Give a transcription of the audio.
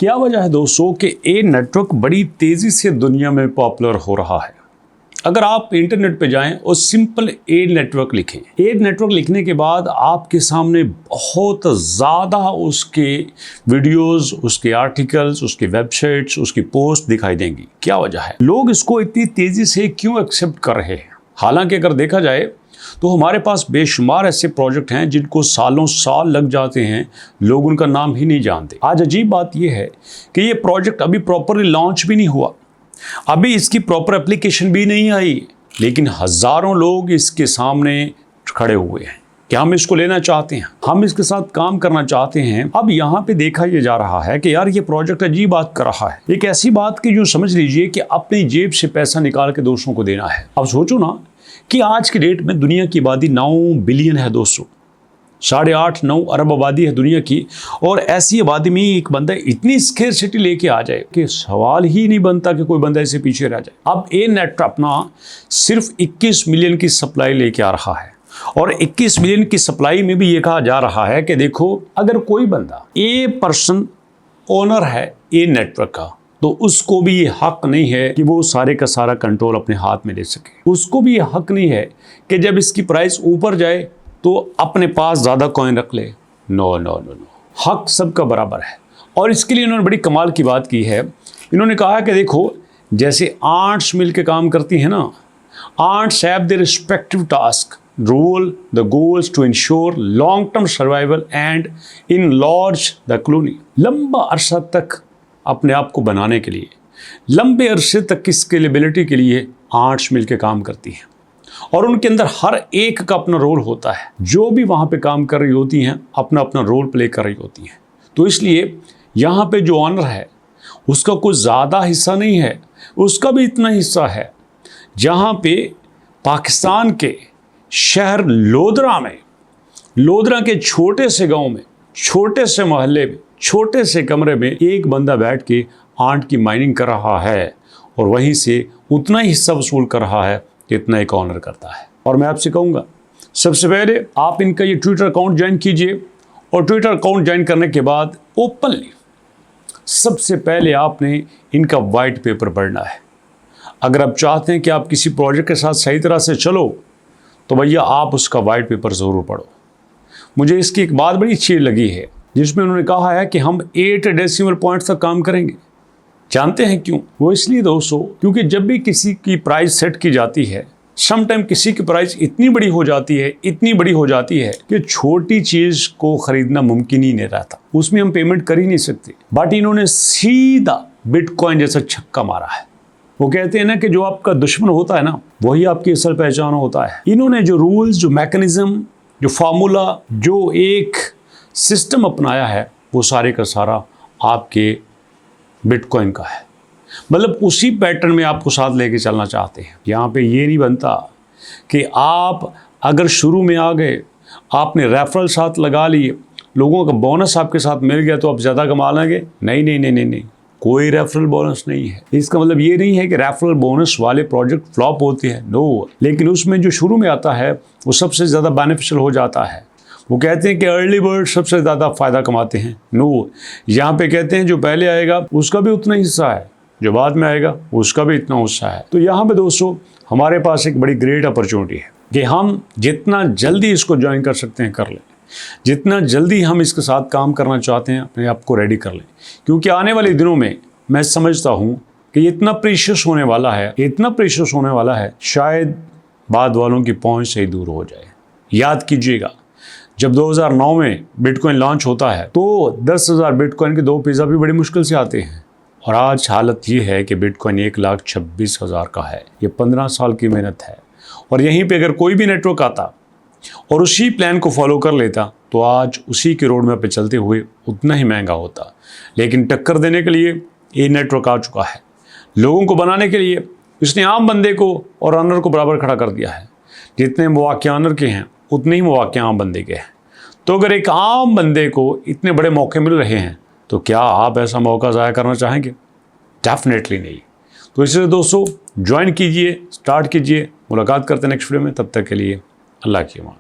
क्या वजह है दोस्तों कि ए नेटवर्क बड़ी तेज़ी से दुनिया में पॉपुलर हो रहा है। अगर आप इंटरनेट पे जाएं और सिंपल ए नेटवर्क लिखें, ए नेटवर्क लिखने के बाद आपके सामने बहुत ज़्यादा उसके वीडियोस, उसके आर्टिकल्स, उसकी वेबसाइट्स, उसकी पोस्ट दिखाई देंगी। क्या वजह है? लोग इसको इतनी तेज़ी से क्यों एक्सेप्ट कर रहे हैं? हालांकि अगर देखा जाए तो हमारे पास बेशुमार ऐसे प्रोजेक्ट हैं जिनको सालों साल लग जाते हैं, लोग उनका नाम ही नहीं जानते। आज अजीब बात यह है कि ये प्रोजेक्ट अभी प्रॉपरली लॉन्च भी नहीं हुआ, अभी इसकी प्रॉपर एप्लीकेशन भी नहीं आई, लेकिन हज़ारों लोग इसके सामने खड़े हुए हैं कि हम इसको लेना चाहते हैं, हम इसके साथ काम करना चाहते हैं। अब यहाँ पे देखा यह जा रहा है कि यार ये प्रोजेक्ट अजीब बात कर रहा है, एक ऐसी बात की जो समझ लीजिए कि अपनी जेब से पैसा निकाल के दूसरों को देना है। अब सोचो ना कि आज की डेट में दुनिया की आबादी 9 बिलियन है दोस्तों, 8.5-9 अरब आबादी है दुनिया की, और ऐसी आबादी में एक बंदा इतनी स्केर्सिटी लेके आ जाए कि सवाल ही नहीं बनता कि कोई बंदा इससे पीछे रह जाए। अब ए नेट अपना सिर्फ 21 मिलियन की सप्लाई लेके आ रहा है, और 21 मिलियन की सप्लाई में भी ये कहा जा रहा है कि देखो अगर कोई बंदा ए पर्सन ओनर है ए नेटवर्क का, तो उसको भी ये हक नहीं है कि वो सारे का सारा कंट्रोल अपने हाथ में ले सके। उसको भी ये हक नहीं है कि जब इसकी प्राइस ऊपर जाए तो अपने पास ज़्यादा कॉइन रख ले। नो नो नो नो, हक सबका बराबर है। और इसके लिए इन्होंने बड़ी कमाल की बात की है। इन्होंने कहा कि देखो जैसे आर्ट्स मिल के काम करती हैं ना, arts have the respective task rule the goals to ensure long term survival and enlarge the colony. लंबा अरसा तक अपने आप को बनाने के लिए, लंबे अरसे तक की स्केलेबिलिटी के लिए आर्ट्स मिल के काम करती हैं, और उनके अंदर हर एक का अपना रोल होता है। जो भी वहाँ पे काम कर रही होती हैं अपना अपना रोल प्ले कर रही होती हैं। तो इसलिए यहाँ पे जो ऑनर है उसका कुछ ज़्यादा हिस्सा नहीं है, उसका भी इतना हिस्सा है जहाँ पे पाकिस्तान के शहर लोधरा में, लोधरा के छोटे से गांव में, छोटे से मोहल्ले में, छोटे से कमरे में एक बंदा बैठ के आर्ट की माइनिंग कर रहा है, और वहीं से उतना ही हिस्सा वसूल कर रहा है जितना एक ऑनर करता है। और मैं आपसे कहूँगा सबसे पहले आप इनका ये ट्विटर अकाउंट ज्वाइन कीजिए, और ट्विटर अकाउंट ज्वाइन करने के बाद ओपनली सबसे पहले आपने इनका वाइट पेपर पढ़ना है। अगर आप चाहते हैं कि आप किसी प्रोजेक्ट के साथ सही तरह से चलो तो भैया आप उसका वाइट पेपर ज़रूर पढ़ो। मुझे इसकी एक बात बड़ी अच्छी लगी है जिसमें उन्होंने कहा है कि हम 8 डेसिमल पॉइंट्स तक काम करेंगे। जानते हैं क्यों? वो इसलिए दोस्तों क्योंकि जब भी किसी की प्राइस सेट की जाती है, समटाइम किसी की प्राइस इतनी बड़ी हो जाती है, इतनी बड़ी हो जाती है कि छोटी चीज़ को ख़रीदना मुमकिन ही नहीं रहता, उसमें हम पेमेंट कर ही नहीं सकते। बट इन्होंने सीधा बिटकॉइन जैसा छक्का मारा है। वो कहते हैं ना कि जो आपका दुश्मन होता है ना वही आपकी असल पहचान होता है। इन्होंने जो रूल्स, जो मैकेनिज्म, जो फार्मूला, जो एक सिस्टम अपनाया है वो सारे का सारा आपके बिटकॉइन का है। मतलब उसी पैटर्न में आपको साथ लेके चलना चाहते हैं। यहाँ पे ये नहीं बनता कि आप अगर शुरू में आ गए, आपने रेफरल साथ लगा लिए, लोगों का बोनस आपके साथ मिल गया तो आप ज़्यादा कमा लेंगे। नहीं नहीं नहीं नहीं नहीं, कोई रेफरल बोनस नहीं है। इसका मतलब ये नहीं है कि रेफरल बोनस वाले प्रोजेक्ट फ्लॉप होते हैं, नो, लेकिन उसमें जो शुरू में आता है वो सबसे ज़्यादा बेनिफिशियल हो जाता है। वो कहते हैं कि अर्ली बर्ड सबसे ज़्यादा फ़ायदा कमाते हैं, नो, यहाँ पे कहते हैं जो पहले आएगा उसका भी उतना हिस्सा है, जो बाद में आएगा उसका भी इतना हिस्सा है। तो यहाँ पे दोस्तों हमारे पास एक बड़ी ग्रेट अपॉर्चुनिटी है कि हम जितना जल्दी इसको ज्वाइन कर सकते हैं कर लें, जितना जल्दी हम इसके साथ काम करना चाहते हैं अपने आप को रेडी कर लें, क्योंकि आने वाले दिनों में मैं समझता हूँ कि ये इतना प्रीशियस होने वाला है, इतना प्रीशियस होने वाला है, शायद बाद वालों की पहुँच से ही दूर हो जाए। याद कीजिएगा जब 2009 में बिटकॉइन लॉन्च होता है तो 10,000 बिटकॉइन के 2 पिज़्ज़ा भी बड़ी मुश्किल से आते हैं, और आज हालत ये है कि बिटकॉइन 1,26,000 का है। ये 15 साल की मेहनत है, और यहीं पे अगर कोई भी नेटवर्क आता और उसी प्लान को फॉलो कर लेता तो आज उसी के रोड मैप पे चलते हुए उतना ही महंगा होता। लेकिन टक्कर देने के लिए ये नेटवर्क आ चुका है, लोगों को बनाने के लिए इसने आम बंदे को और ऑनर को बराबर खड़ा कर दिया है। जितने मौके ऑनर के हैं उतने ही मौके आम बंदे के हैं। तो अगर एक आम बंदे को इतने बड़े मौके मिल रहे हैं तो क्या आप ऐसा मौका ज़ाया करना चाहेंगे? डेफिनेटली नहीं। तो इसलिए दोस्तों ज्वाइन कीजिए, स्टार्ट कीजिए। मुलाकात करते हैं नेक्स्ट वीडियो में, तब तक के लिए अल्लाह की अमान।